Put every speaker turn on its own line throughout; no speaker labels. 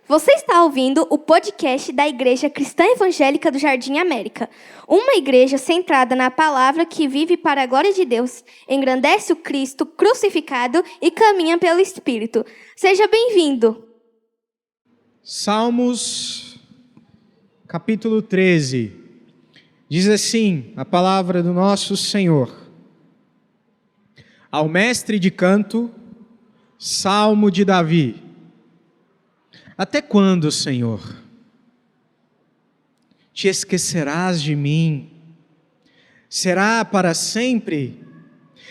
Você está ouvindo o podcast da Igreja Cristã Evangélica do Jardim América, uma igreja centrada na palavra que vive para a glória de Deus, engrandece o Cristo crucificado e caminha pelo Espírito. Seja bem-vindo!
Salmos, capítulo 13, diz assim a palavra do nosso Senhor: ao mestre de canto, Salmo de Davi. Até quando, Senhor, te esquecerás de mim? Será para sempre?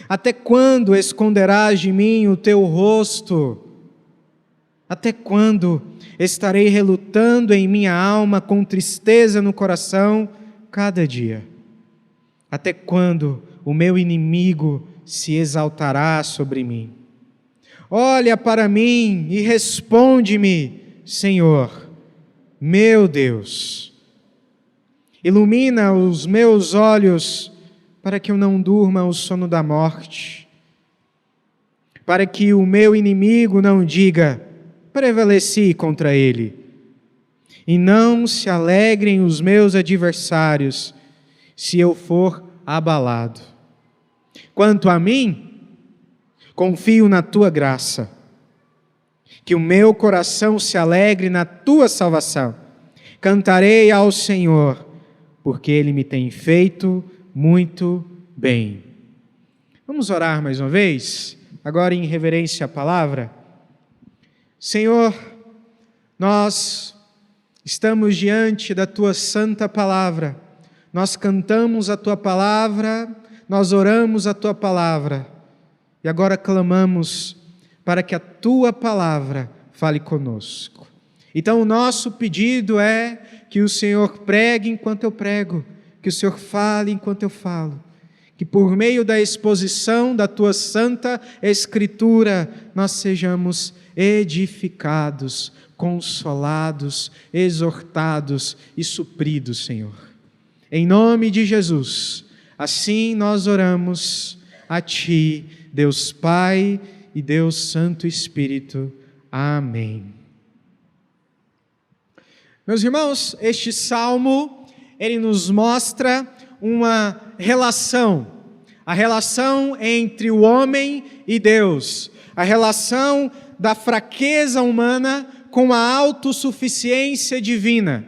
Até quando esconderás de mim o teu rosto? Até quando estarei relutando em minha alma com tristeza no coração cada dia? Até quando o meu inimigo se exaltará sobre mim? Olha para mim e responde-me, Senhor, meu Deus. Ilumina os meus olhos para que eu não durma o sono da morte, para que o meu inimigo não diga: prevaleci contra ele, e não se alegrem os meus adversários, se eu for abalado. Quanto a mim, confio na tua graça, que o meu coração se alegre na tua salvação. Cantarei ao Senhor, porque Ele me tem feito muito bem. Vamos orar mais uma vez, agora em reverência à palavra. Senhor, nós estamos diante da tua santa palavra, nós cantamos a tua palavra, nós oramos a tua palavra, e agora clamamos para que a tua palavra fale conosco. Então o nosso pedido é que o Senhor pregue enquanto eu prego, que o Senhor fale enquanto eu falo, que por meio da exposição da tua santa Escritura nós sejamos edificados, consolados, exortados e supridos, Senhor. Em nome de Jesus, assim nós oramos a Ti, Deus Pai e Deus Santo Espírito. Amém. Meus irmãos, este salmo, ele nos mostra uma relação, a relação entre o homem e Deus, a relação da fraqueza humana com a autossuficiência divina.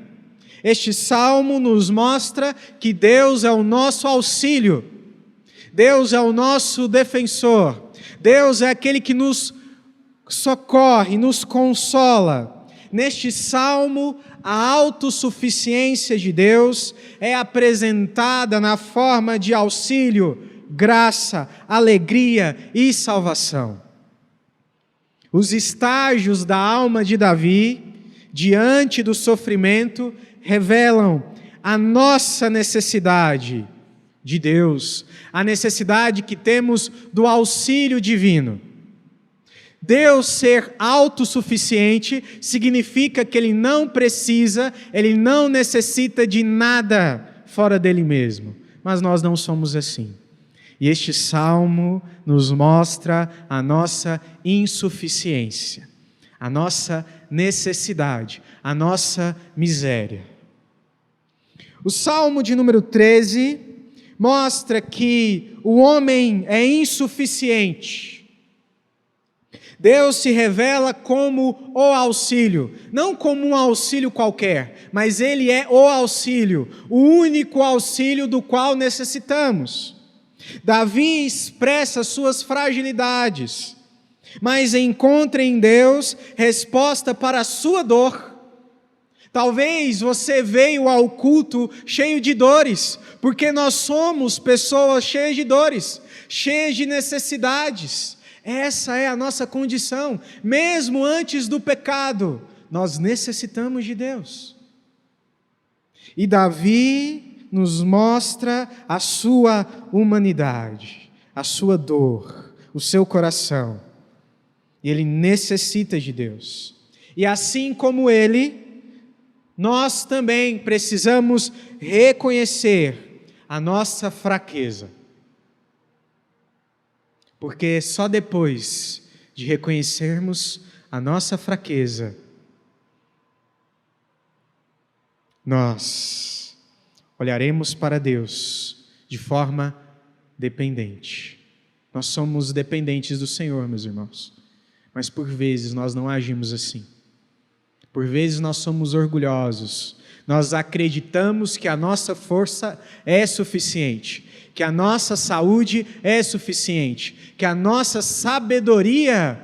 Este salmo nos mostra que Deus é o nosso auxílio, Deus é o nosso defensor, Deus é aquele que nos socorre, nos consola. Neste salmo, a autossuficiência de Deus é apresentada na forma de auxílio, graça, alegria e salvação. Os estágios da alma de Davi, diante do sofrimento, revelam a nossa necessidade de Deus, a necessidade que temos do auxílio divino. Deus ser autossuficiente significa que Ele não precisa, Ele não necessita de nada fora dEle mesmo. Mas nós não somos assim. E este salmo nos mostra a nossa insuficiência, a nossa necessidade, a nossa miséria. O salmo de número 13 mostra que o homem é insuficiente. Deus se revela como o auxílio, não como um auxílio qualquer, mas Ele é o auxílio, o único auxílio do qual necessitamos. Davi expressa suas fragilidades, mas encontra em Deus resposta para a sua dor. Talvez você veio ao culto cheio de dores, porque nós somos pessoas cheias de dores, cheias de necessidades. Essa é a nossa condição, mesmo antes do pecado, nós necessitamos de Deus. E Davi nos mostra a sua humanidade, a sua dor, o seu coração. E ele necessita de Deus. E assim como ele, nós também precisamos reconhecer a nossa fraqueza. Porque só depois de reconhecermos a nossa fraqueza nós olharemos para Deus de forma dependente. Nós somos dependentes do Senhor, meus irmãos, mas por vezes nós não agimos assim. Por vezes nós somos orgulhosos, nós acreditamos que a nossa força é suficiente, que a nossa saúde é suficiente, que a nossa sabedoria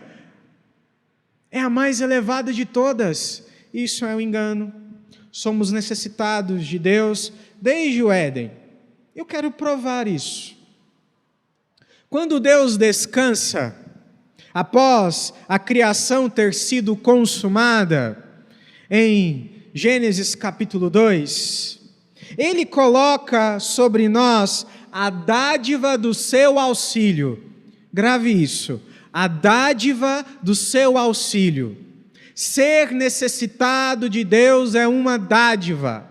é a mais elevada de todas. Isso é um engano. Somos necessitados de Deus desde o Éden. Eu quero provar isso. Quando Deus descansa, após a criação ter sido consumada, em Gênesis capítulo 2, Ele coloca sobre nós a dádiva do seu auxílio. Grave isso, a dádiva do seu auxílio. Ser necessitado de Deus é uma dádiva.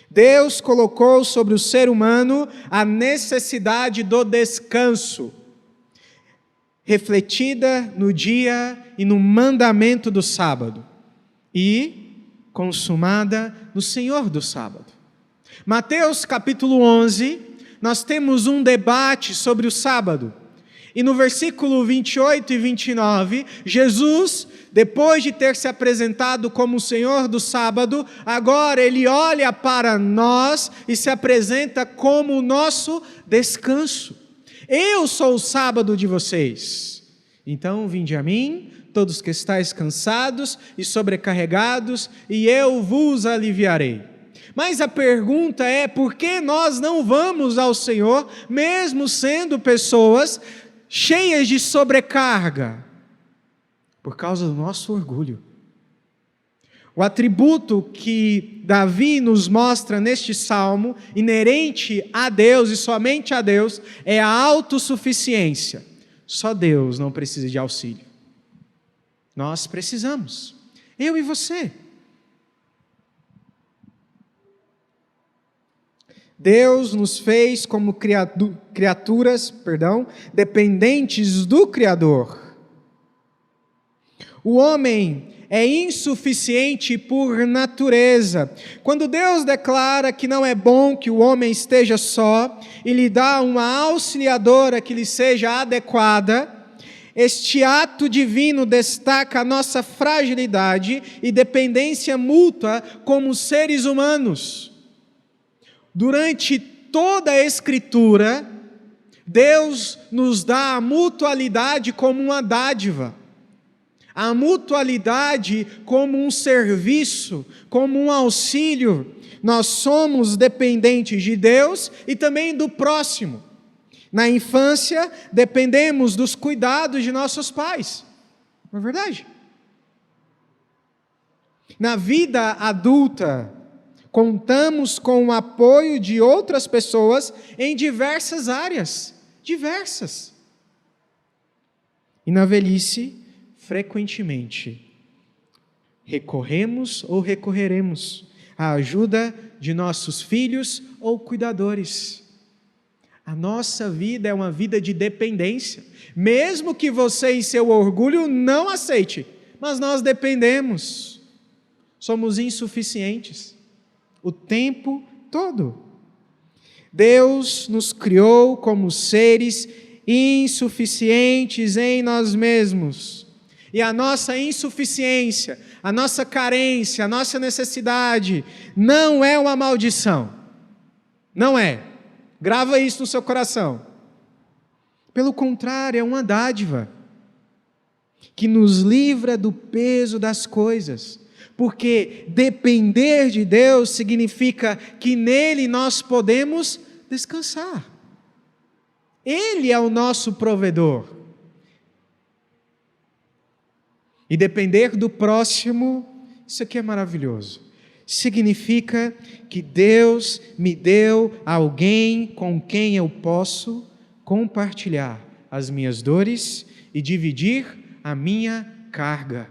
Deus colocou sobre o ser humano a necessidade do descanso, refletida no dia e no mandamento do sábado, e consumada no Senhor do sábado. Mateus capítulo 11, nós temos um debate sobre o sábado. E no versículo 28 e 29, Jesus, depois de ter se apresentado como o Senhor do sábado, agora Ele olha para nós e se apresenta como o nosso descanso. Eu sou o sábado de vocês. Então, vinde a mim, todos que estáis cansados e sobrecarregados, e eu vos aliviarei. Mas a pergunta é, por que nós não vamos ao Senhor, mesmo sendo pessoas cheias de sobrecarga? Por causa do nosso orgulho. O atributo que Davi nos mostra neste salmo, inerente a Deus e somente a Deus, é a autossuficiência. Só Deus não precisa de auxílio. Nós precisamos, eu e você. Deus nos fez como criaturas, dependentes do Criador. O homem é insuficiente por natureza. Quando Deus declara que não é bom que o homem esteja só, e lhe dá uma auxiliadora que lhe seja adequada, este ato divino destaca a nossa fragilidade e dependência mútua como seres humanos. Durante toda a Escritura, Deus nos dá a mutualidade como uma dádiva, a mutualidade como um serviço, como um auxílio. Nós somos dependentes de Deus e também do próximo. Na infância, dependemos dos cuidados de nossos pais. Não é verdade? Na vida adulta, contamos com o apoio de outras pessoas em diversas áreas. Diversas. E na velhice, frequentemente, recorremos ou recorreremos à ajuda de nossos filhos ou cuidadores. A nossa vida é uma vida de dependência, mesmo que você em seu orgulho não aceite, mas nós dependemos, somos insuficientes, o tempo todo. Deus nos criou como seres insuficientes em nós mesmos, e a nossa insuficiência, a nossa carência, a nossa necessidade, não é uma maldição, não é. Grava isso no seu coração. Pelo contrário, é uma dádiva que nos livra do peso das coisas. Porque depender de Deus significa que nele nós podemos descansar. Ele é o nosso provedor. E depender do próximo, isso aqui é maravilhoso. Significa que Deus me deu alguém com quem eu posso compartilhar as minhas dores e dividir a minha carga.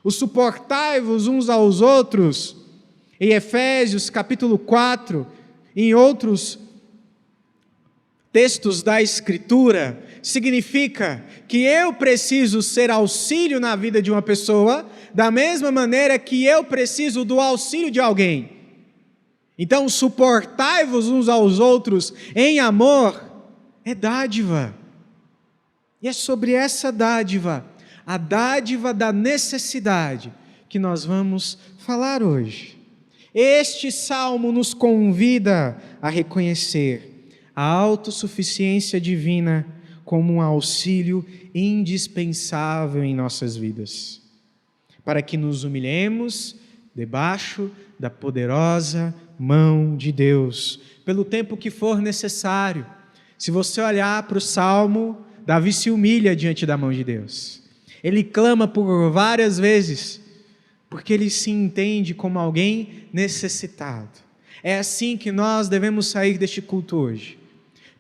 O suportai-vos uns aos outros, em Efésios capítulo 4, em outros textos da Escritura significa que eu preciso ser auxílio na vida de uma pessoa, da mesma maneira que eu preciso do auxílio de alguém. Então, suportai-vos uns aos outros em amor é dádiva. E é sobre essa dádiva, a dádiva da necessidade, que nós vamos falar hoje. Este salmo nos convida a reconhecer a autossuficiência divina como um auxílio indispensável em nossas vidas, para que nos humilhemos debaixo da poderosa mão de Deus, pelo tempo que for necessário. Se você olhar para o Salmo, Davi se humilha diante da mão de Deus. Ele clama por várias vezes, porque ele se entende como alguém necessitado. É assim que nós devemos sair deste culto hoje.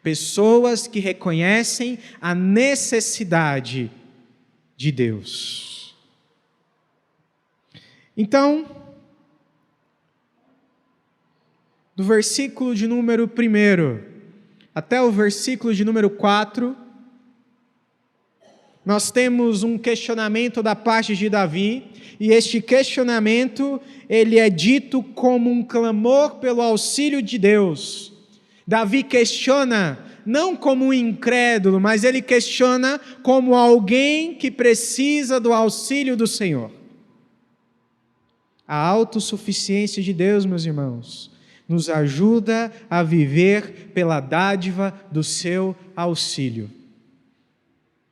Pessoas que reconhecem a necessidade de Deus. Então, do versículo de número 1 até o versículo de número 4, nós temos um questionamento da parte de Davi, e este questionamento, ele é dito como um clamor pelo auxílio de Deus. Davi questiona não como um incrédulo, mas ele questiona como alguém que precisa do auxílio do Senhor. A autossuficiência de Deus, meus irmãos, nos ajuda a viver pela dádiva do seu auxílio.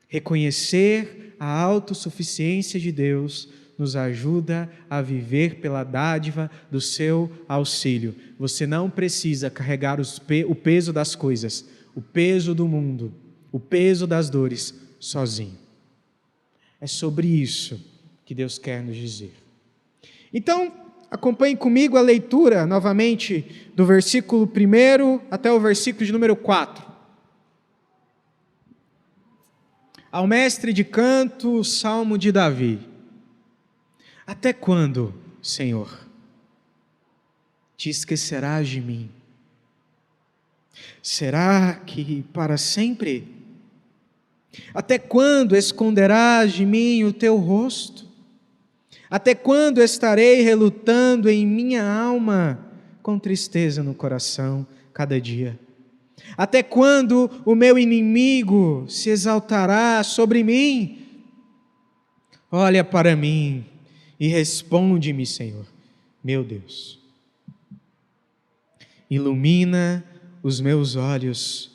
Reconhecer a autossuficiência de Deus nos ajuda a viver pela dádiva do seu auxílio. Você não precisa carregar o peso das coisas, o peso do mundo, o peso das dores sozinho. É sobre isso que Deus quer nos dizer. Então, acompanhe comigo a leitura, novamente, do versículo 1 até o versículo de número 4. Ao mestre de canto, salmo de Davi. Até quando, Senhor, te esquecerás de mim? Será que para sempre? Até quando esconderás de mim o teu rosto? Até quando estarei relutando em minha alma, com tristeza no coração, cada dia? Até quando o meu inimigo se exaltará sobre mim? Olha para mim e responde-me, Senhor, meu Deus. Ilumina os meus olhos,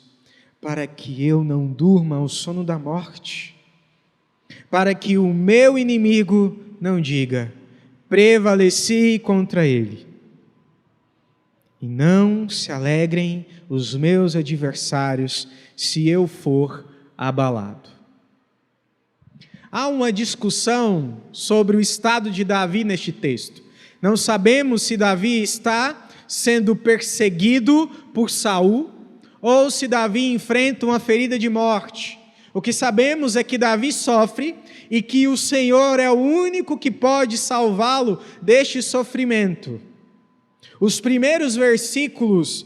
para que eu não durma o sono da morte, para que o meu inimigo não diga, prevaleci contra ele. E não se alegrem os meus adversários, se eu for abalado. Há uma discussão sobre o estado de Davi neste texto. Não sabemos se Davi está sendo perseguido por Saul, ou se Davi enfrenta uma ferida de morte. O que sabemos é que Davi sofre e que o Senhor é o único que pode salvá-lo deste sofrimento. Os primeiros versículos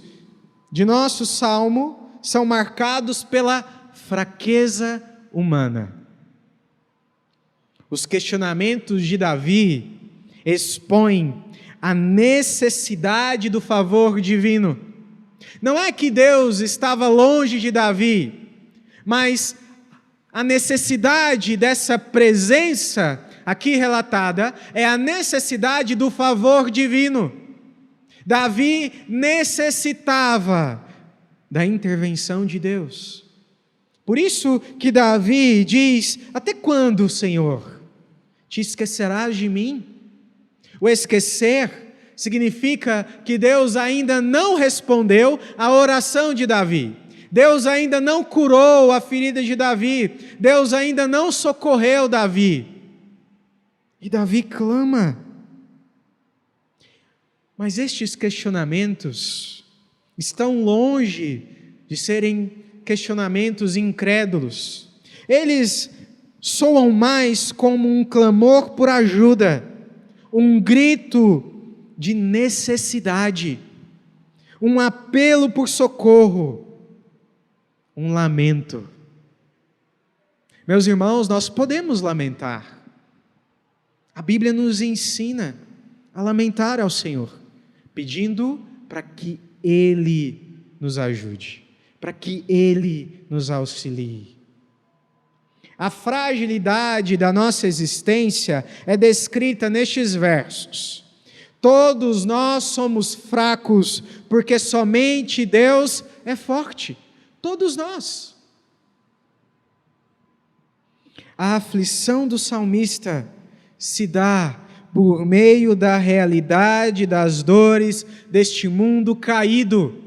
de nosso salmo são marcados pela fraqueza humana. Os questionamentos de Davi expõem a necessidade do favor divino. Não é que Deus estava longe de Davi, mas a necessidade dessa presença aqui relatada é a necessidade do favor divino. Davi necessitava da intervenção de Deus. Por isso que Davi diz, até quando, Senhor, te esquecerás de mim? O esquecer significa que Deus ainda não respondeu à oração de Davi. Deus ainda não curou a ferida de Davi. Deus ainda não socorreu Davi. E Davi clama. Mas estes questionamentos estão longe de serem questionamentos incrédulos. Eles soam mais como um clamor por ajuda, um grito de necessidade, um apelo por socorro. um lamento. Meus irmãos, nós podemos lamentar. A Bíblia nos ensina a lamentar ao Senhor, pedindo para que Ele nos ajude, para que Ele nos auxilie. A fragilidade da nossa existência é descrita nestes versos. Todos nós somos fracos, porque somente Deus é forte. Todos nós. A aflição do salmista se dá por meio da realidade das dores deste mundo caído.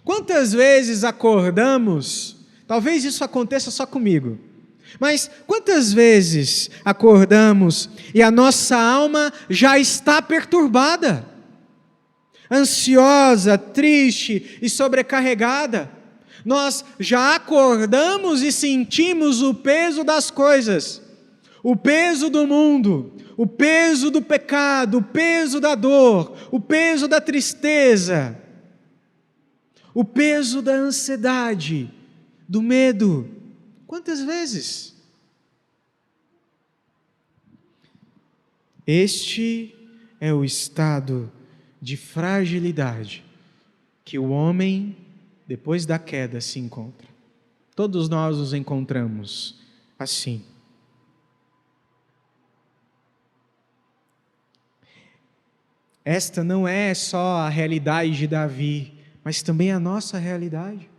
Quantas vezes acordamos, talvez isso aconteça só comigo, mas quantas vezes acordamos e a nossa alma já está perturbada, ansiosa, triste e sobrecarregada? Nós já acordamos e sentimos o peso das coisas, o peso do mundo, o peso do pecado, o peso da dor, o peso da tristeza, o peso da ansiedade, do medo. Quantas vezes? Este é o estado de fragilidade que o homem, depois da queda, se encontra. Todos nós nos encontramos assim. Esta não é só a realidade de Davi, mas também a nossa realidade.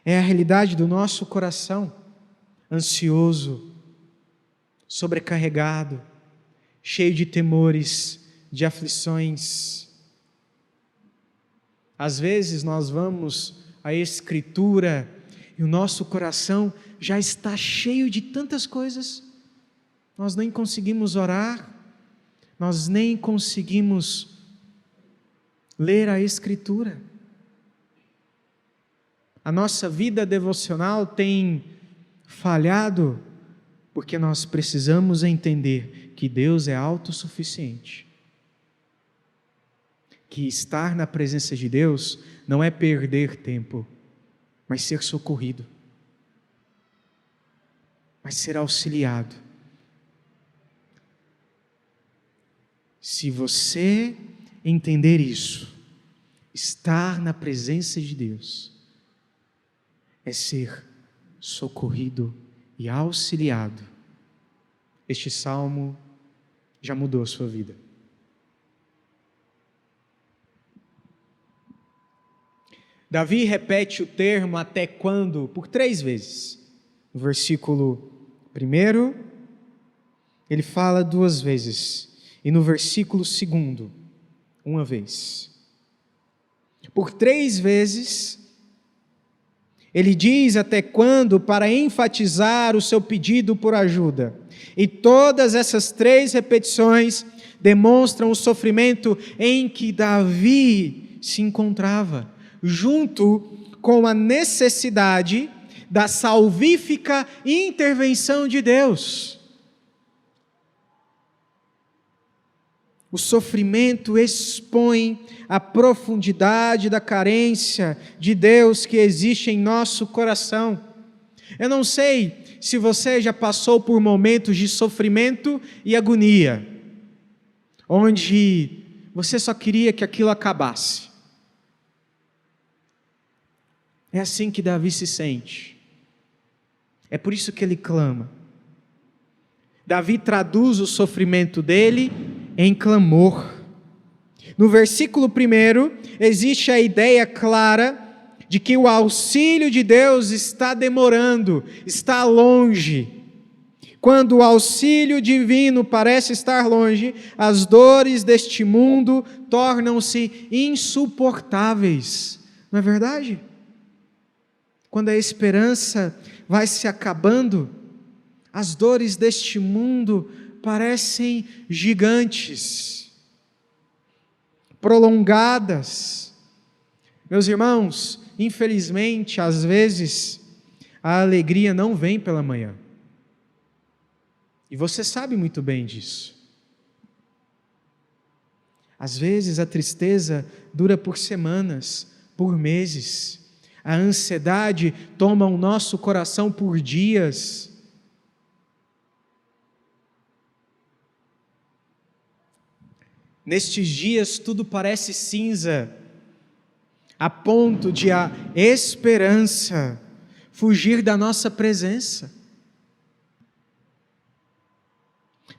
É a realidade do nosso coração, ansioso, sobrecarregado, cheio de temores, de aflições. Às vezes nós vamos à Escritura e o nosso coração já está cheio de tantas coisas, nós nem conseguimos orar, nós nem conseguimos ler a Escritura. A nossa vida devocional tem falhado porque nós precisamos entender que Deus é autossuficiente. Que estar na presença de Deus não é perder tempo, mas ser socorrido, mas ser auxiliado. Se você entender isso, estar na presença de Deus é ser socorrido e auxiliado. Este salmo já mudou a sua vida. Davi repete o termo até quando por 3 vezes. No versículo 1, ele fala 2 vezes. E no versículo 2, 1 vez. Por 3 vezes, ele diz até quando para enfatizar o seu pedido por ajuda. E todas essas 3 repetições demonstram o sofrimento em que Davi se encontrava, junto com a necessidade da salvífica intervenção de Deus. O sofrimento expõe a profundidade da carência de Deus que existe em nosso coração. Eu não sei se você já passou por momentos de sofrimento e agonia, onde você só queria que aquilo acabasse. É assim que Davi se sente. É por isso que ele clama. Davi traduz o sofrimento dele em clamor. No versículo 1, existe a ideia clara de que o auxílio de Deus está demorando, está longe. Quando o auxílio divino parece estar longe, as dores deste mundo tornam-se insuportáveis. Não é verdade? Quando a esperança vai se acabando, as dores deste mundo parecem gigantes, prolongadas. Meus irmãos, infelizmente, às vezes, a alegria não vem pela manhã. E você sabe muito bem disso. Às vezes a tristeza dura por semanas, por meses. A ansiedade toma o nosso coração por dias. Nestes dias tudo parece cinza, a ponto de a esperança fugir da nossa presença.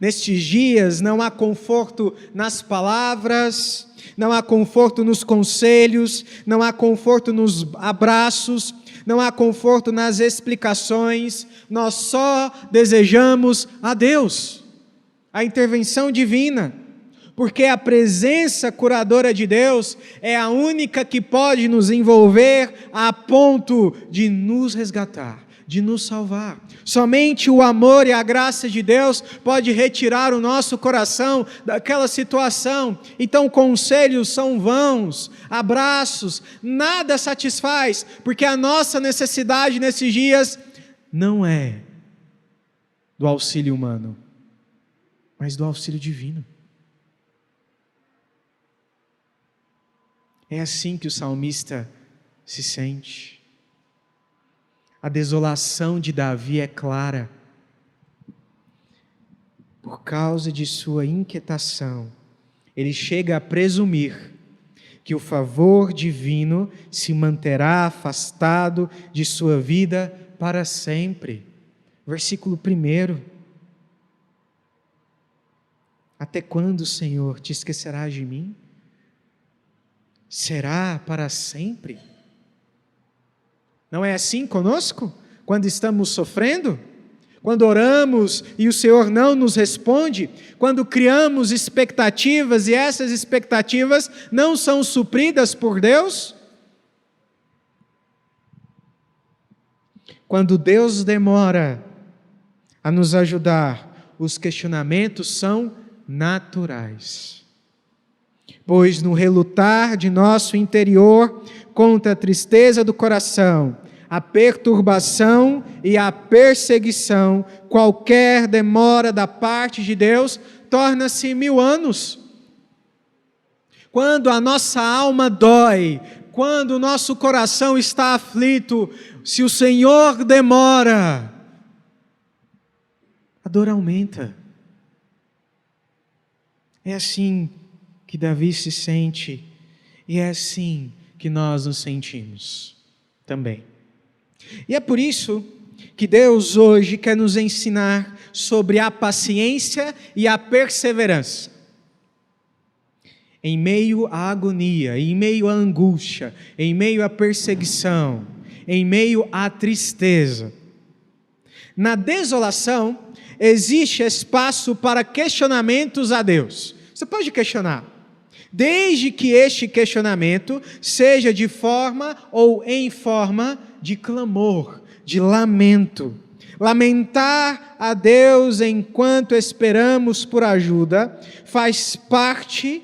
Nestes dias não há conforto nas palavras, não há conforto nos conselhos, não há conforto nos abraços, não há conforto nas explicações. Nós só desejamos a Deus, a intervenção divina, porque a presença curadora de Deus é a única que pode nos envolver a ponto de nos resgatar, de nos salvar. Somente o amor e a graça de Deus pode retirar o nosso coração daquela situação. Então conselhos são vãos, abraços, nada satisfaz, porque a nossa necessidade nesses dias não é do auxílio humano, mas do auxílio divino. É assim que o salmista se sente. A desolação de Davi é clara. Por causa de sua inquietação, ele chega a presumir que o favor divino se manterá afastado de sua vida para sempre. Versículo 1. Até quando, Senhor, te esquecerás de mim? Será para sempre? Não é assim conosco? Quando estamos sofrendo? Quando oramos e o Senhor não nos responde? Quando criamos expectativas e essas expectativas não são supridas por Deus? Quando Deus demora a nos ajudar, os questionamentos são naturais. Pois no relutar de nosso interior contra a tristeza do coração, a perturbação e a perseguição, qualquer demora da parte de Deus torna-se 1000 anos. Quando a nossa alma dói, quando o nosso coração está aflito, se o Senhor demora, a dor aumenta. É assim que Davi se sente, e é assim que nós nos sentimos também. E é por isso que Deus hoje quer nos ensinar sobre a paciência e a perseverança. Em meio à agonia, em meio à angústia, em meio à perseguição, em meio à tristeza. Na desolação, existe espaço para questionamentos a Deus. Você pode questionar, desde que este questionamento seja de forma ou em forma de clamor, de lamento. Lamentar a Deus enquanto esperamos por ajuda faz parte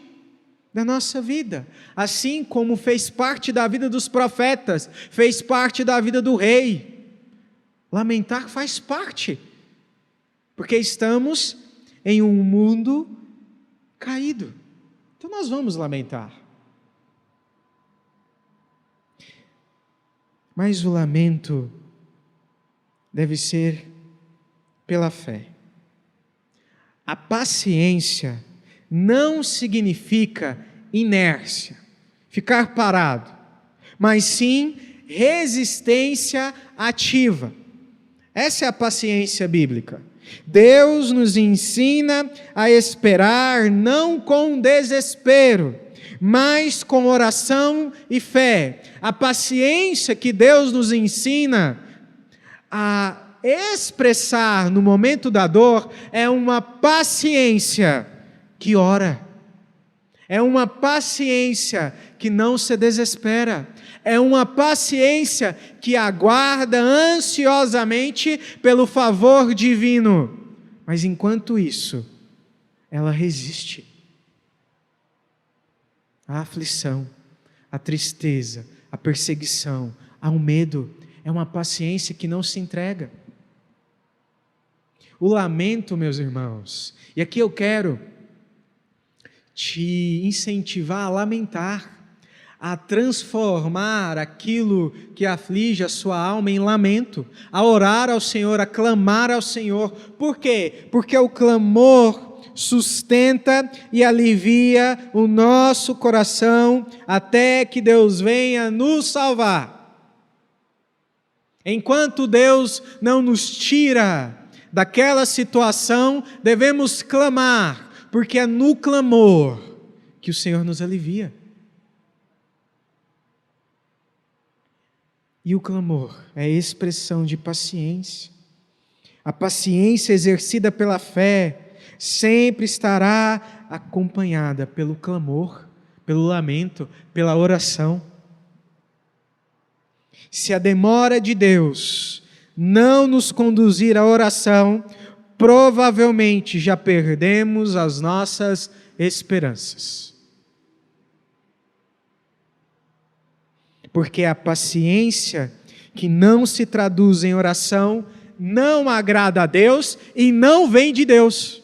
da nossa vida, assim como fez parte da vida dos profetas, fez parte da vida do rei. Lamentar faz parte, porque estamos em um mundo caído. Então nós vamos lamentar. Mas o lamento deve ser pela fé. A paciência não significa inércia, ficar parado, mas sim resistência ativa. Essa é a paciência bíblica. Deus nos ensina a esperar não com desespero, mas com oração e fé. A paciência que Deus nos ensina a expressar no momento da dor é uma paciência que ora. É uma paciência que não se desespera. É uma paciência que aguarda ansiosamente pelo favor divino. Mas enquanto isso, ela resiste. A aflição, a tristeza, a perseguição, ao medo, é uma paciência que não se entrega. O lamento, meus irmãos, e aqui eu quero te incentivar a lamentar. a transformar aquilo que aflige a sua alma em lamento, a orar ao Senhor, a clamar ao Senhor. Por quê? Porque o clamor sustenta e alivia o nosso coração até que Deus venha nos salvar. Enquanto Deus não nos tira daquela situação, devemos clamar, porque é no clamor que o Senhor nos alivia. E o clamor é a expressão de paciência. A paciência exercida pela fé sempre estará acompanhada pelo clamor, pelo lamento, pela oração. Se a demora de Deus não nos conduzir à oração, provavelmente já perdemos as nossas esperanças. Porque a paciência que não se traduz em oração não agrada a Deus e não vem de Deus.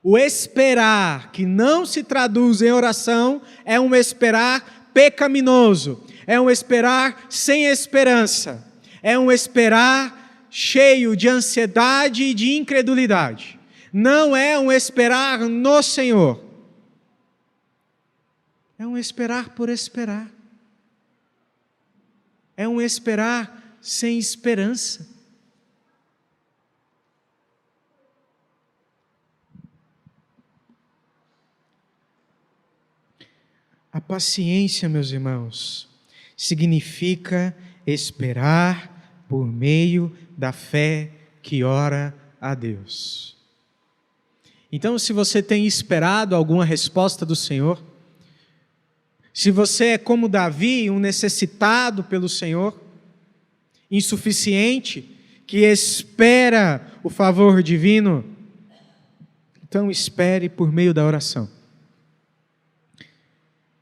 O esperar que não se traduz em oração é um esperar pecaminoso, é um esperar sem esperança, é um esperar cheio de ansiedade e de incredulidade. Não é um esperar no Senhor. É um esperar por esperar. É um esperar sem esperança. A paciência, meus irmãos, significa esperar por meio da fé que ora a Deus. Então, se você tem esperado alguma resposta do Senhor, se você é como Davi, um necessitado pelo Senhor, insuficiente, que espera o favor divino, então espere por meio da oração.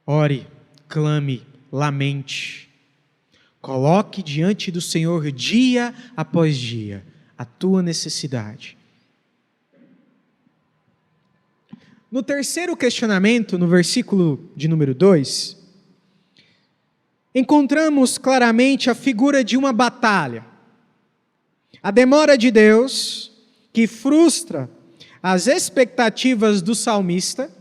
Ore, clame, lamente. Coloque diante do Senhor dia após dia a tua necessidade. No terceiro questionamento, no versículo de número 2, encontramos claramente a figura de uma batalha. A demora de Deus, que frustra as expectativas do salmista,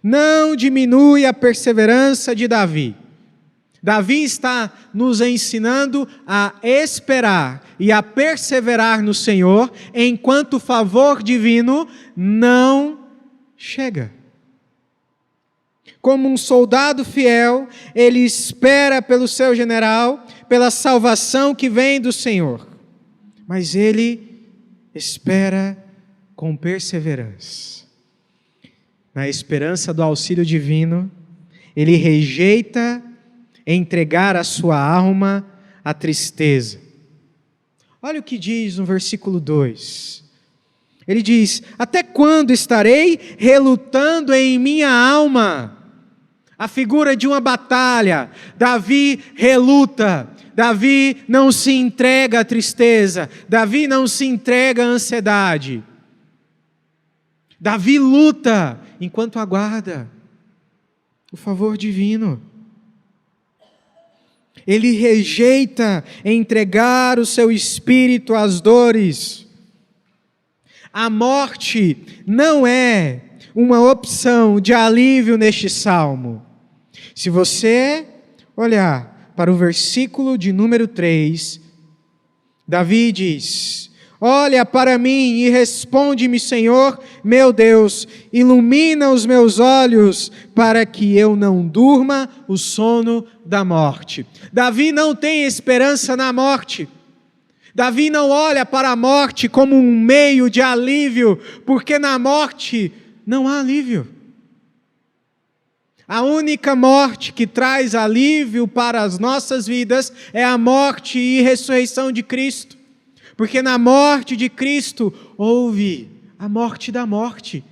não diminui a perseverança de Davi. Davi está nos ensinando a esperar e a perseverar no Senhor, enquanto o favor divino não chega. Como um soldado fiel, ele espera pelo seu general, pela salvação que vem do Senhor. Mas ele espera com perseverança. Na esperança do auxílio divino, ele rejeita entregar a sua alma à tristeza. Olha o que diz no versículo 2. Ele diz: até quando estarei relutando em minha alma? A figura de uma batalha. Davi reluta. Davi não se entrega à tristeza. Davi não se entrega à ansiedade. Davi luta enquanto aguarda o favor divino. Ele rejeita entregar o seu espírito às dores. A morte não é uma opção de alívio neste salmo. Se você olhar para o versículo de número 3, Davi diz: olha para mim e responde-me, Senhor, meu Deus, ilumina os meus olhos para que eu não durma o sono da morte. Davi não tem esperança na morte. Davi não olha para a morte como um meio de alívio, porque na morte não há alívio. A única morte que traz alívio para as nossas vidas é a morte e ressurreição de Cristo. Porque na morte de Cristo houve a morte da morte.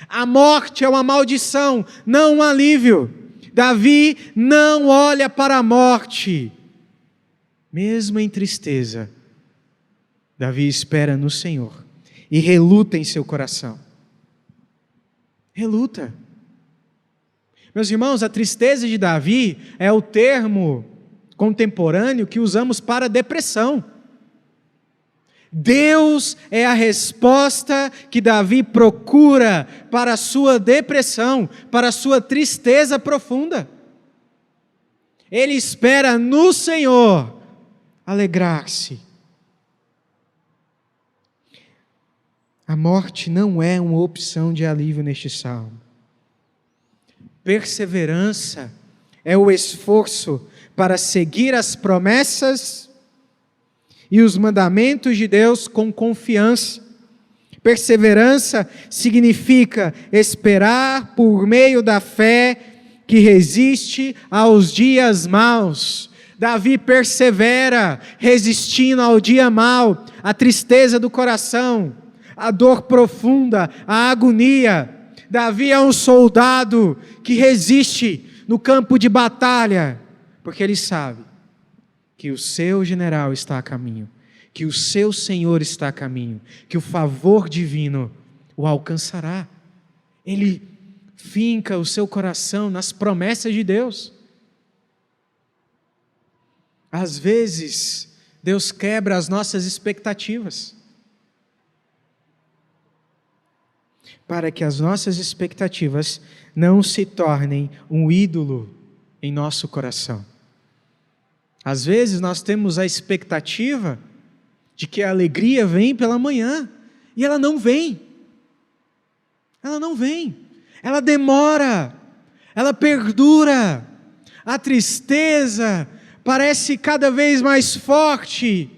A morte é uma maldição, não um alívio. Davi não olha para a morte, mesmo em tristeza. Davi espera no Senhor e reluta em seu coração. Reluta. Meus irmãos, a tristeza de Davi é o termo contemporâneo que usamos para depressão. Deus é a resposta que Davi procura para a sua depressão, para a sua tristeza profunda. Ele espera no Senhor alegrar-se. A morte não é uma opção de alívio neste salmo. Perseverança é o esforço para seguir as promessas e os mandamentos de Deus com confiança. Perseverança significa esperar por meio da fé que resiste aos dias maus. Davi persevera, resistindo ao dia mau, à tristeza do coração, à dor profunda, à agonia. Davi é um soldado que resiste no campo de batalha, porque ele sabe que o seu general está a caminho, que o seu Senhor está a caminho, que o favor divino o alcançará. Ele finca o seu coração nas promessas de Deus. Às vezes, Deus quebra as nossas expectativas, para que as nossas expectativas não se tornem um ídolo em nosso coração. Às vezes nós temos a expectativa de que a alegria vem pela manhã, e ela não vem. Ela não vem. Ela demora, ela perdura. A tristeza parece cada vez mais forte.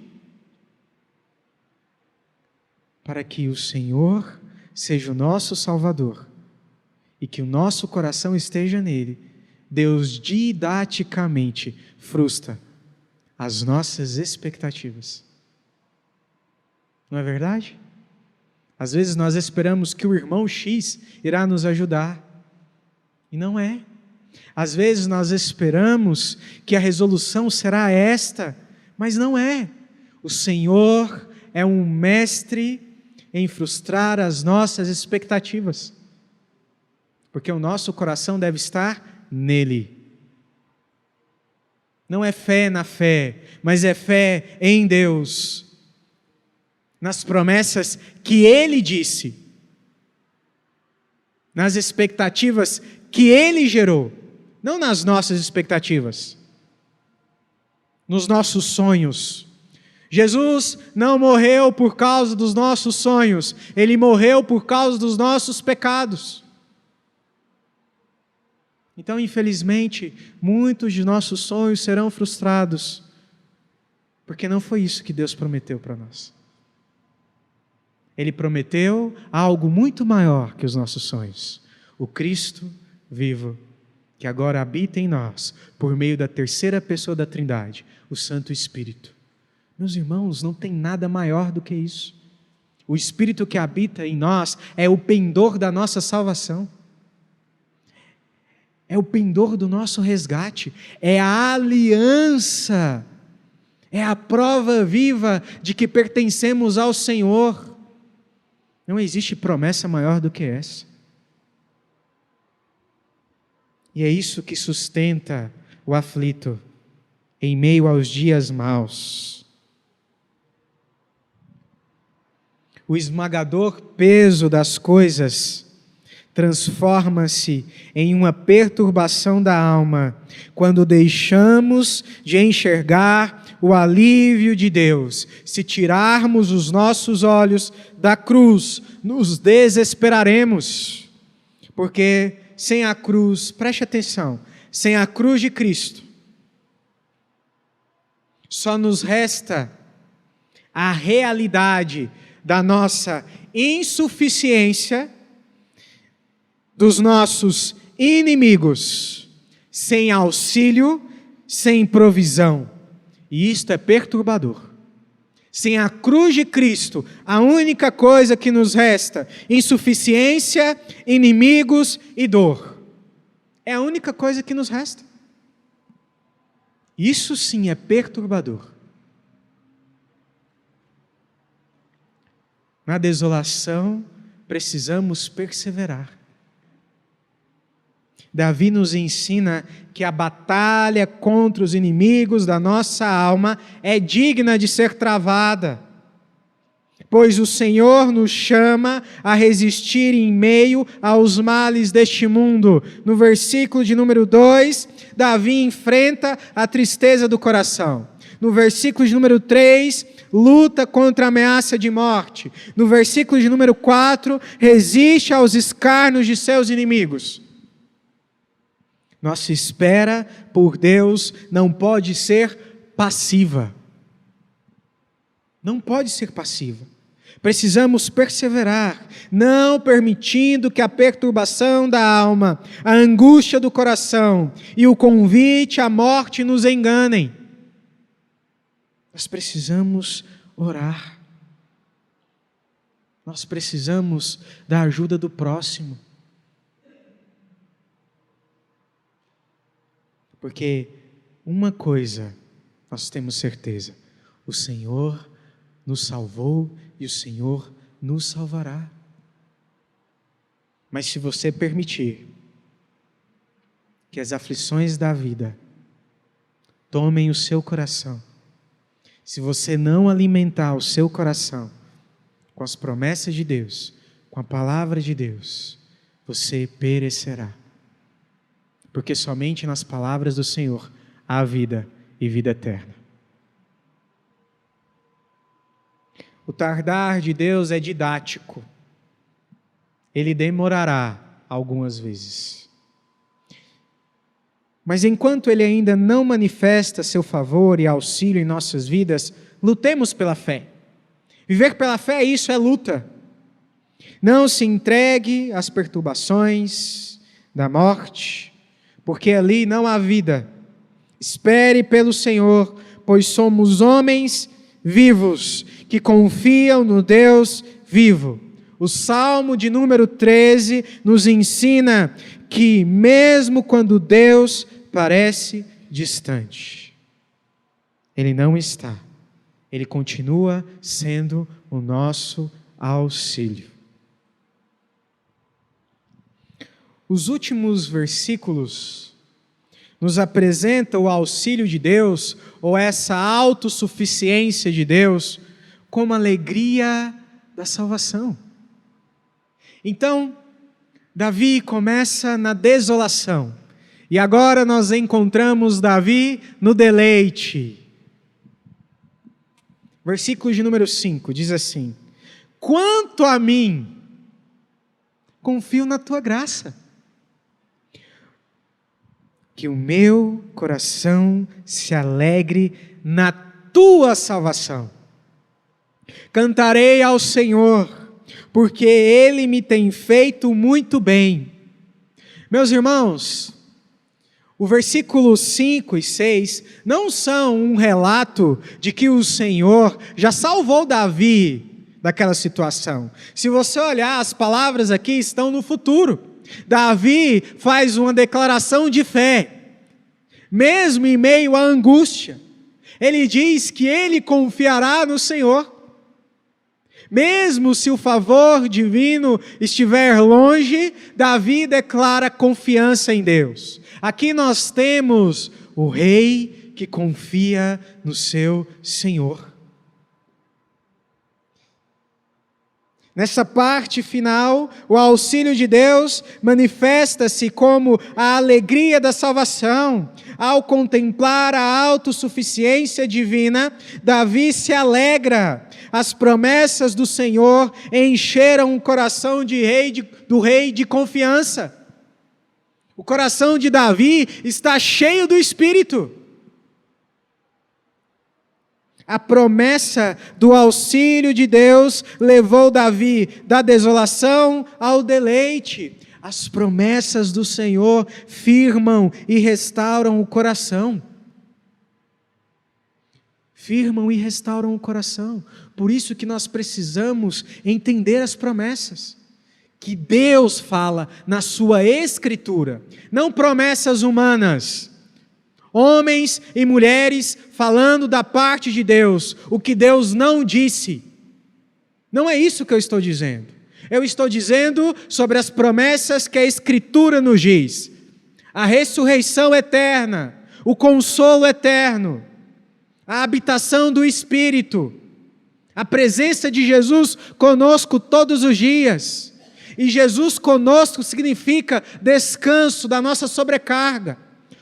Para que o Senhor seja o nosso Salvador e que o nosso coração esteja nele, Deus didaticamente frustra as nossas expectativas. Não é verdade? Às vezes nós esperamos que o irmão X irá nos ajudar, e não é. Às vezes nós esperamos que a resolução será esta, mas não é. O Senhor é um mestre em frustrar as nossas expectativas, porque o nosso coração deve estar nele. Não é fé na fé, mas é fé em Deus, nas promessas que Ele disse, nas expectativas que Ele gerou, não nas nossas expectativas, nos nossos sonhos. Jesus não morreu por causa dos nossos sonhos, Ele morreu por causa dos nossos pecados. Então, infelizmente, muitos de nossos sonhos serão frustrados, porque não foi isso que Deus prometeu para nós. Ele prometeu algo muito maior que os nossos sonhos, o Cristo vivo, que agora habita em nós, por meio da terceira pessoa da Trindade, o Santo Espírito. Meus irmãos, não tem nada maior do que isso. O Espírito que habita em nós é o pendor da nossa salvação. É o pendor do nosso resgate. É a aliança. É a prova viva de que pertencemos ao Senhor. Não existe promessa maior do que essa. E é isso que sustenta o aflito em meio aos dias maus. O esmagador peso das coisas transforma-se em uma perturbação da alma quando deixamos de enxergar o alívio de Deus. Se tirarmos os nossos olhos da cruz, nos desesperaremos, porque sem a cruz, preste atenção, sem a cruz de Cristo, só nos resta a realidade da nossa insuficiência, dos nossos inimigos, sem auxílio, sem provisão. E isto é perturbador. Sem a cruz de Cristo, a única coisa que nos resta, insuficiência, inimigos e dor. É a única coisa que nos resta. Isso sim é perturbador. Na desolação, precisamos perseverar. Davi nos ensina que a batalha contra os inimigos da nossa alma é digna de ser travada, pois o Senhor nos chama a resistir em meio aos males deste mundo. No versículo de número 2, Davi enfrenta a tristeza do coração. No versículo de número 3, luta contra a ameaça de morte. No versículo de número 4, resiste aos escárnios de seus inimigos. Nossa espera por Deus não pode ser passiva. Não pode ser passiva. Precisamos perseverar, não permitindo que a perturbação da alma, a angústia do coração e o convite à morte nos enganem. Nós precisamos orar. Nós precisamos da ajuda do próximo. Porque uma coisa nós temos certeza: o Senhor nos salvou e o Senhor nos salvará. Mas se você permitir que as aflições da vida tomem o seu coração, se você não alimentar o seu coração com as promessas de Deus, com a palavra de Deus, você perecerá. Porque somente nas palavras do Senhor há vida e vida eterna. O tardar de Deus é didático. Ele demorará algumas vezes. Mas enquanto Ele ainda não manifesta seu favor e auxílio em nossas vidas, lutemos pela fé. Viver pela fé, isso é luta. Não se entregue às perturbações da morte, porque ali não há vida. Espere pelo Senhor, pois somos homens vivos, que confiam no Deus vivo. O Salmo de número 13 nos ensina que mesmo quando Deus parece distante, Ele não está. Ele continua sendo o nosso auxílio. Os últimos versículos nos apresentam o auxílio de Deus, ou essa autossuficiência de Deus, como alegria da salvação. Então, Davi começa na desolação, e agora nós encontramos Davi no deleite. Versículo de número 5 diz assim: quanto a mim, confio na tua graça, que o meu coração se alegre na tua salvação. Cantarei ao Senhor, porque Ele me tem feito muito bem. Meus irmãos, o versículo 5 e 6 não são um relato de que o Senhor já salvou Davi daquela situação. Se você olhar, as palavras aqui estão no futuro. Davi faz uma declaração de fé, mesmo em meio à angústia. Ele diz que ele confiará no Senhor. Mesmo se o favor divino estiver longe, Davi declara confiança em Deus. Aqui nós temos o rei que confia no seu Senhor. Nessa parte final, o auxílio de Deus manifesta-se como a alegria da salvação. Ao contemplar a autossuficiência divina, Davi se alegra. As promessas do Senhor encheram o coração do rei de confiança. O coração de Davi está cheio do Espírito. A promessa do auxílio de Deus levou Davi da desolação ao deleite. As promessas do Senhor firmam e restauram o coração. Firmam e restauram o coração. Por isso que nós precisamos entender as promessas que Deus fala na sua Escritura, não promessas humanas. Homens e mulheres falando da parte de Deus, o que Deus não disse. Não é isso que eu estou dizendo. Eu estou dizendo sobre as promessas que a Escritura nos diz. a ressurreição eterna, o consolo eterno, a habitação do Espírito, a presença de Jesus conosco todos os dias. E Jesus conosco significa descanso da nossa sobrecarga,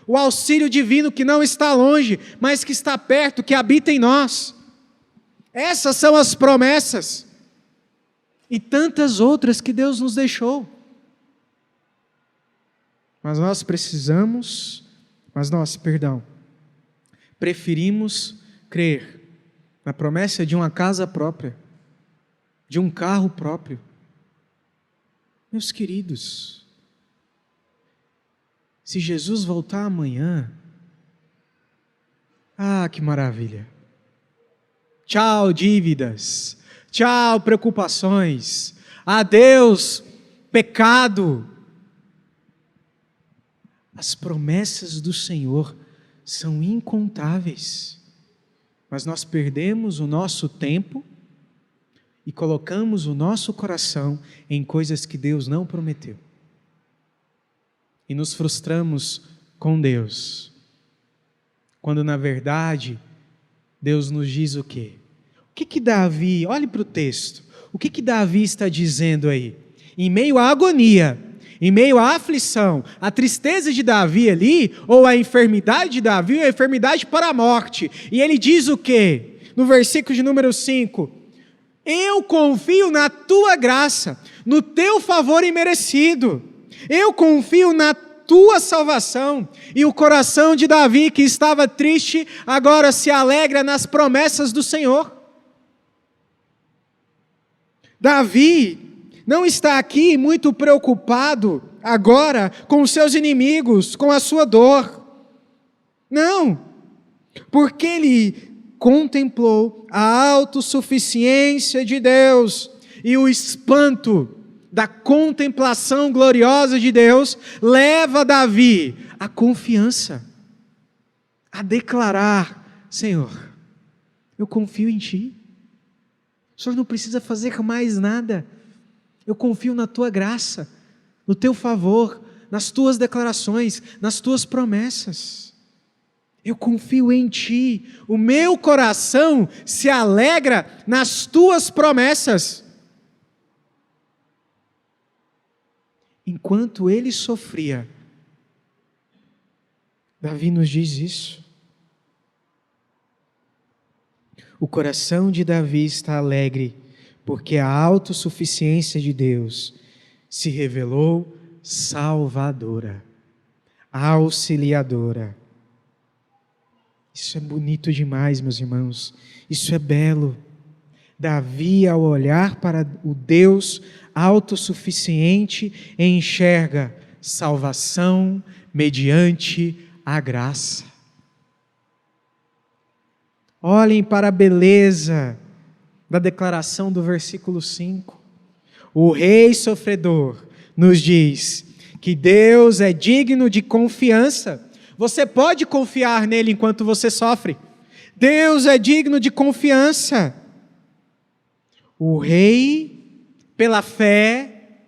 o auxílio divino que não está longe, mas que está perto, que habita em nós. Essas são as promessas e tantas outras que Deus nos deixou. Mas nós preferimos crer na promessa de uma casa própria, de um carro próprio. Meus queridos, se Jesus voltar amanhã, que maravilha! Tchau, dívidas, tchau, preocupações, adeus, pecado. As promessas do Senhor são incontáveis, mas nós perdemos o nosso tempo e colocamos o nosso coração em coisas que Deus não prometeu. E nos frustramos com Deus, quando na verdade Deus nos diz o quê? O que Davi, olhe para o texto, o que Davi está dizendo aí? Em meio à agonia, em meio à aflição, a tristeza de Davi ali, ou a enfermidade de Davi, a enfermidade para a morte. E ele diz o quê? No versículo de número 5, eu confio na tua graça, no teu favor imerecido, eu confio na tua salvação. E o coração de Davi, que estava triste, agora se alegra nas promessas do Senhor. Davi não está aqui muito preocupado agora com os seus inimigos, com a sua dor. Não, porque ele contemplou a autossuficiência de Deus e o espanto da contemplação gloriosa de Deus leva Davi à confiança, a declarar: Senhor, eu confio em Ti. O Senhor não precisa fazer mais nada. Eu confio na Tua graça, no Teu favor, nas Tuas declarações, nas Tuas promessas. Eu confio em Ti. O meu coração se alegra nas Tuas promessas. Enquanto ele sofria, Davi nos diz isso. O coração de Davi está alegre, porque a autossuficiência de Deus se revelou salvadora, auxiliadora. Isso é bonito demais, meus irmãos. Isso é belo. Davi, ao olhar para o Deus autossuficiente, enxerga salvação mediante a graça. Olhem para a beleza da declaração do versículo 5. O rei sofredor nos diz que Deus é digno de confiança. Você pode confiar nele enquanto você sofre. Deus é digno de confiança. O rei, pela fé,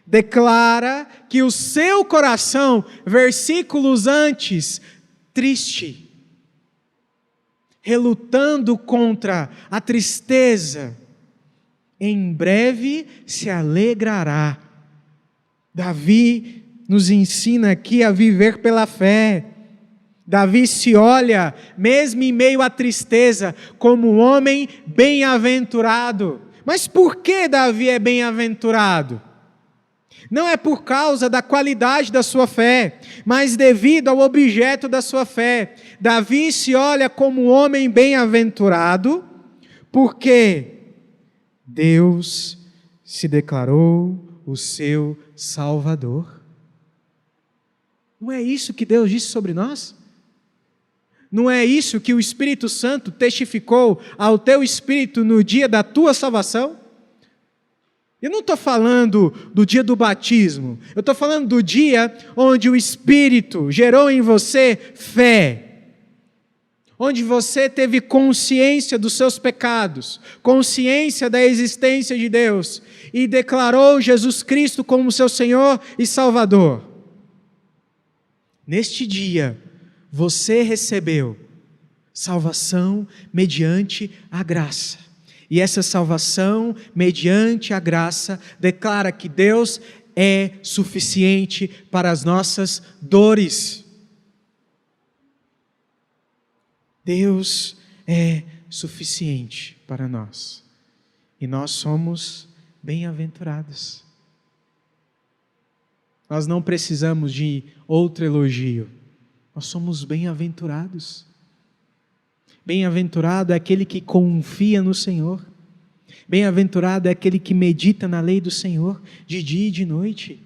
declara que o seu coração, versículos antes, triste, relutando contra a tristeza, em breve se alegrará. Davi nos ensina aqui a viver pela fé. Davi se olha, mesmo em meio à tristeza, como um homem bem-aventurado. Mas por que Davi é bem-aventurado? Não é por causa da qualidade da sua fé, mas devido ao objeto da sua fé. Davi se olha como um homem bem-aventurado, porque Deus se declarou o seu Salvador. Não é isso que Deus disse sobre nós? Não é isso que o Espírito Santo testificou ao teu espírito no dia da tua salvação? Eu não estou falando do dia do batismo, eu estou falando do dia onde o Espírito gerou em você fé, onde você teve consciência dos seus pecados, consciência da existência de Deus, e declarou Jesus Cristo como seu Senhor e Salvador. Neste dia, você recebeu salvação mediante a graça. E essa salvação mediante a graça declara que Deus é suficiente para as nossas dores. Deus é suficiente para nós. E nós somos bem-aventurados. Nós não precisamos de outro elogio. Nós somos bem-aventurados. Bem-aventurado é aquele que confia no Senhor. Bem-aventurado é aquele que medita na lei do Senhor de dia e de noite.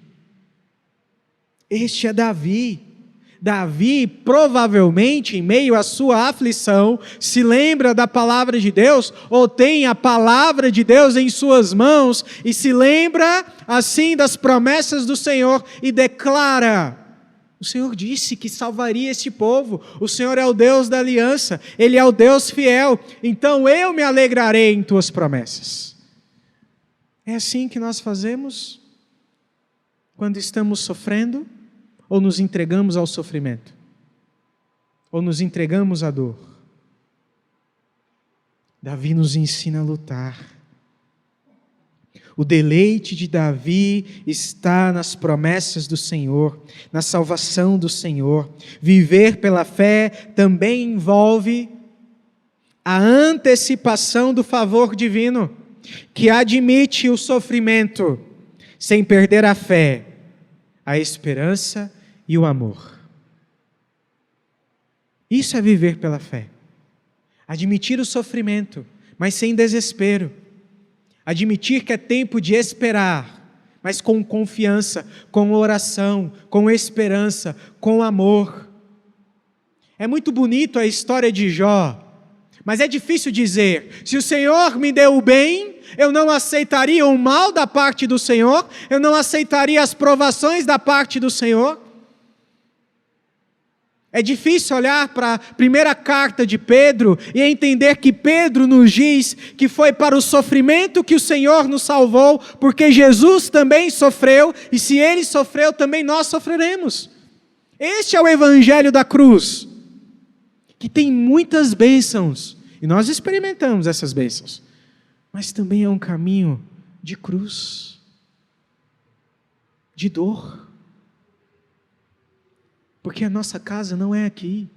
Este é Davi. Davi, provavelmente, em meio à sua aflição, se lembra da palavra de Deus, ou tem a palavra de Deus em suas mãos, e se lembra, assim, das promessas do Senhor, e declara: o Senhor disse que salvaria este povo, o Senhor é o Deus da aliança, Ele é o Deus fiel, então eu me alegrarei em tuas promessas. É assim que nós fazemos quando estamos sofrendo, ou nos entregamos ao sofrimento, ou nos entregamos à dor. Davi nos ensina a lutar. O deleite de Davi está nas promessas do Senhor, na salvação do Senhor. Viver pela fé também envolve a antecipação do favor divino, que admite o sofrimento, sem perder a fé, a esperança e o amor. Isso é viver pela fé. Admitir o sofrimento, mas sem desespero. Admitir que é tempo de esperar, mas com confiança, com oração, com esperança, com amor. É muito bonito a história de Jó, mas é difícil dizer: se o Senhor me deu o bem, eu não aceitaria o mal da parte do Senhor, eu não aceitaria as provações da parte do Senhor. É difícil olhar para a primeira carta de Pedro e entender que Pedro nos diz que foi para o sofrimento que o Senhor nos salvou, porque Jesus também sofreu, e se Ele sofreu, também nós sofreremos. Este é o Evangelho da cruz, que tem muitas bênçãos, e nós experimentamos essas bênçãos, mas também é um caminho de cruz, de dor. Porque a nossa casa não é aqui.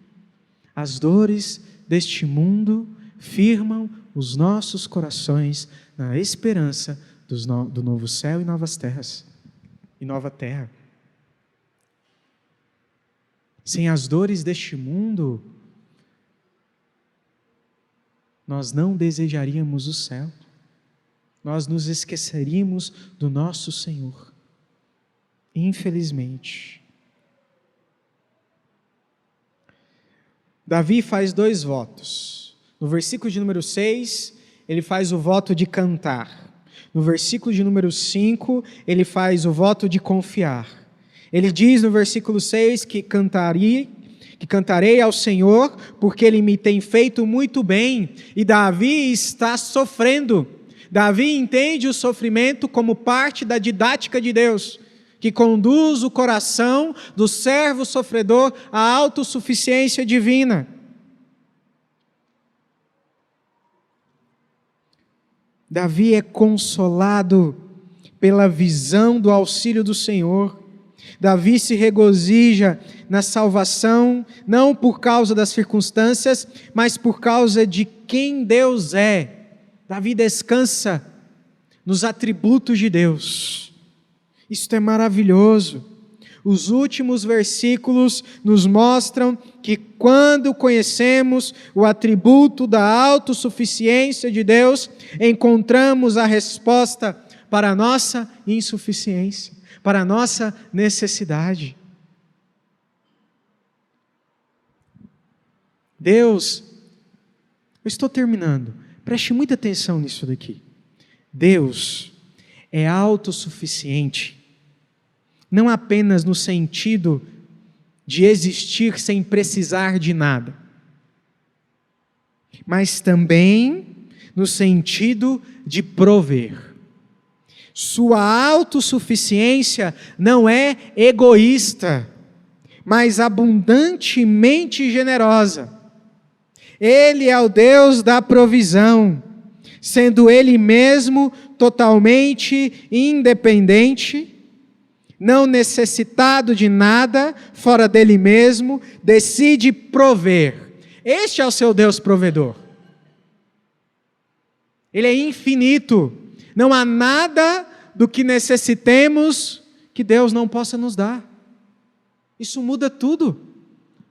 As dores deste mundo firmam os nossos corações na esperança do novo céu e novas terras, e nova terra. Sem as dores deste mundo, nós não desejaríamos o céu. Nós nos esqueceríamos do nosso Senhor. Infelizmente. Davi faz 2 votos. No versículo de número 6, ele faz o voto de cantar. No versículo de número 5, ele faz o voto de confiar. Ele diz no versículo 6 que cantarei ao Senhor, porque Ele me tem feito muito bem. E Davi está sofrendo. Davi entende o sofrimento como parte da didática de Deus, que conduz o coração do servo sofredor à autossuficiência divina. Davi é consolado pela visão do auxílio do Senhor. Davi se regozija na salvação, não por causa das circunstâncias, mas por causa de quem Deus é. Davi descansa nos atributos de Deus. Isto é maravilhoso. Os últimos versículos nos mostram que quando conhecemos o atributo da autossuficiência de Deus, encontramos a resposta para a nossa insuficiência, para a nossa necessidade. Deus, eu estou terminando, preste muita atenção nisso daqui. Deus é autossuficiente, não apenas no sentido de existir sem precisar de nada, mas também no sentido de prover. Sua autossuficiência não é egoísta, mas abundantemente generosa. Ele é o Deus da provisão, sendo Ele mesmo totalmente independente, não necessitado de nada fora dele mesmo, decide prover. Este é o seu Deus provedor. Ele é infinito. Não há nada do que necessitemos que Deus não possa nos dar. Isso muda tudo.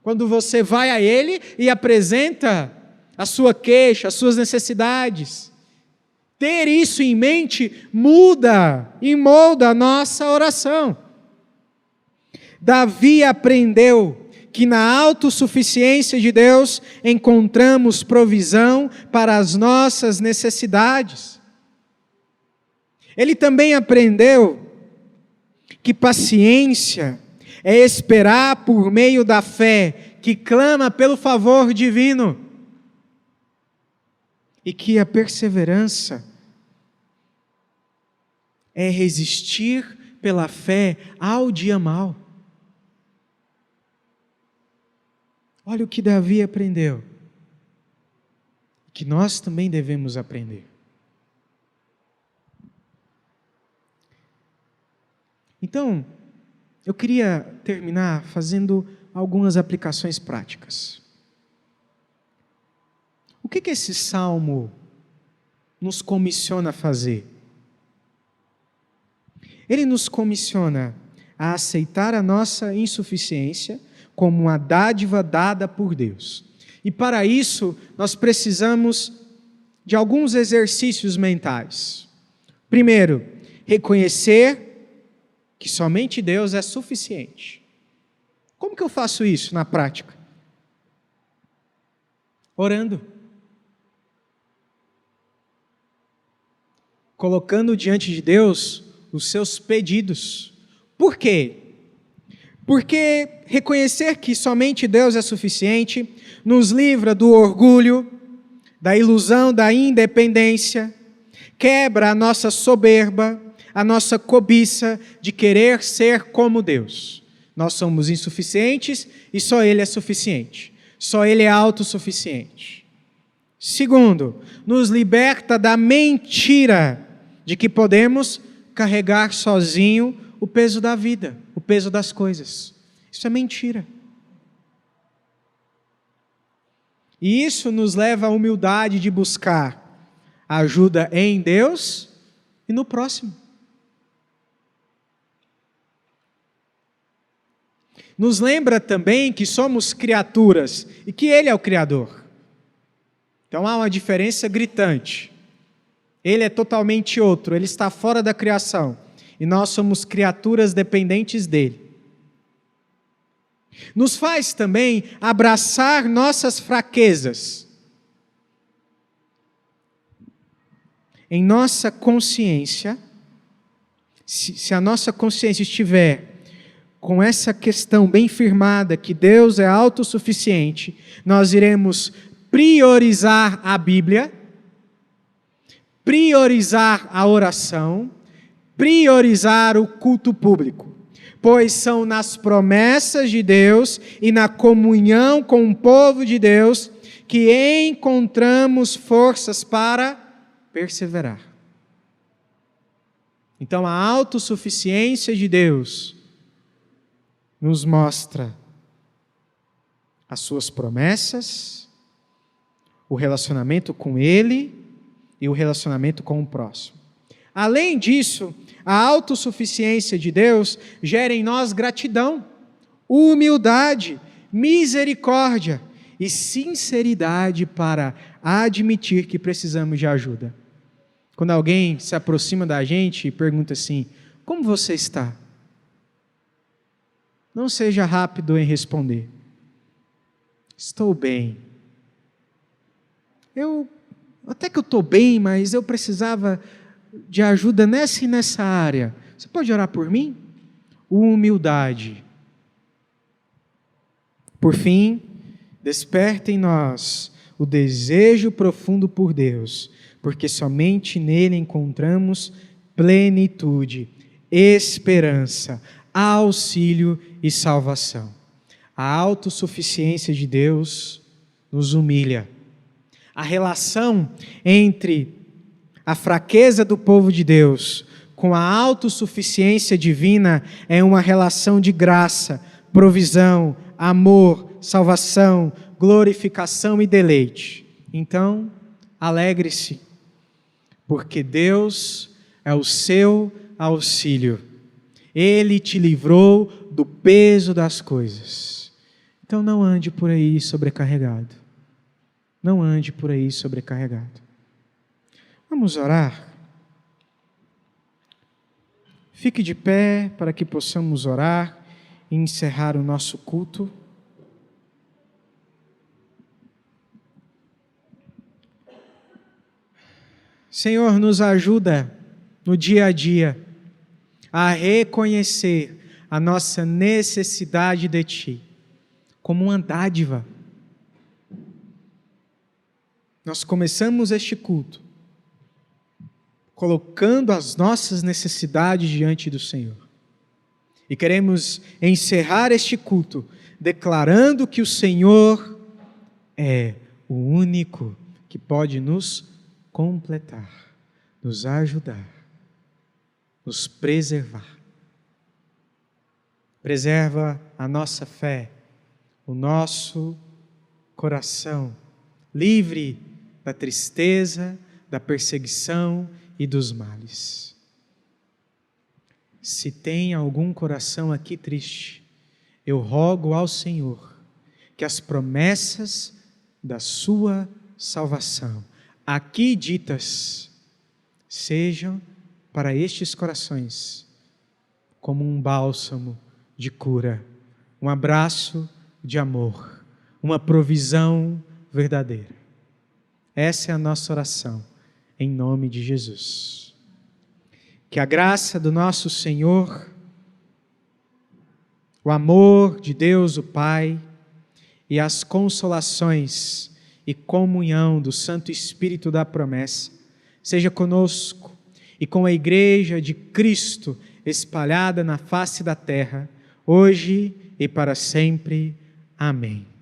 Quando você vai a Ele e apresenta a sua queixa, as suas necessidades. Ter isso em mente muda e molda a nossa oração. Davi aprendeu que na autossuficiência de Deus encontramos provisão para as nossas necessidades. Ele também aprendeu que paciência é esperar por meio da fé que clama pelo favor divino. E que a perseverança é resistir pela fé ao dia mau. Olha o que Davi aprendeu, que nós também devemos aprender. Então, eu queria terminar fazendo algumas aplicações práticas. O que esse salmo nos comissiona a fazer? Ele nos comissiona a aceitar a nossa insuficiência como uma dádiva dada por Deus. E para isso, nós precisamos de alguns exercícios mentais. Primeiro, reconhecer que somente Deus é suficiente. Como que eu faço isso na prática? Orando. Colocando diante de Deus os seus pedidos. Por quê? Porque reconhecer que somente Deus é suficiente nos livra do orgulho, da ilusão da independência, quebra a nossa soberba, a nossa cobiça de querer ser como Deus. Nós somos insuficientes e só Ele é suficiente. Só Ele é autossuficiente. Segundo, nos liberta da mentira de que podemos carregar sozinho o peso da vida, o peso das coisas. Isso é mentira. E isso nos leva à humildade de buscar ajuda em Deus e no próximo. Nos lembra também que somos criaturas e que Ele é o Criador. Então há uma diferença gritante. Ele é totalmente outro, Ele está fora da criação. E nós somos criaturas dependentes dEle. Nos faz também abraçar nossas fraquezas. Em nossa consciência, se a nossa consciência estiver com essa questão bem firmada, que Deus é autossuficiente, nós iremos priorizar a Bíblia, priorizar a oração, priorizar o culto público, pois são nas promessas de Deus e na comunhão com o povo de Deus que encontramos forças para perseverar. Então, a autossuficiência de Deus nos mostra as suas promessas, o relacionamento com Ele e o relacionamento com o próximo. Além disso, a autossuficiência de Deus gera em nós gratidão, humildade, misericórdia e sinceridade para admitir que precisamos de ajuda. Quando alguém se aproxima da gente e pergunta assim: como você está? Não seja rápido em responder. Estou bem. Até que eu estou bem, mas eu precisava de ajuda nessa e nessa área. Você pode orar por mim? Humildade. Por fim, desperta em nós o desejo profundo por Deus, porque somente nele encontramos plenitude, esperança, auxílio e salvação. A autossuficiência de Deus nos humilha. A relação entre a fraqueza do povo de Deus com a autossuficiência divina é uma relação de graça, provisão, amor, salvação, glorificação e deleite. Então, alegre-se, porque Deus é o seu auxílio. Ele te livrou do peso das coisas. Então não ande por aí sobrecarregado. Não ande por aí sobrecarregado. Vamos orar? Fique de pé para que possamos orar e encerrar o nosso culto. Senhor, nos ajuda no dia a dia a reconhecer a nossa necessidade de Ti como uma dádiva. Nós começamos este culto colocando as nossas necessidades diante do Senhor. E queremos encerrar este culto declarando que o Senhor é o único que pode nos completar, nos ajudar, nos preservar. Preserva a nossa fé, o nosso coração, livre da tristeza, da perseguição e dos males. Se tem algum coração aqui triste, eu rogo ao Senhor que as promessas da sua salvação, aqui ditas, sejam para estes corações como um bálsamo de cura, um abraço de amor, uma provisão verdadeira. Essa é a nossa oração, em nome de Jesus. Que a graça do nosso Senhor, o amor de Deus o Pai e as consolações e comunhão do Santo Espírito da promessa seja conosco e com a Igreja de Cristo espalhada na face da terra, hoje e para sempre. Amém.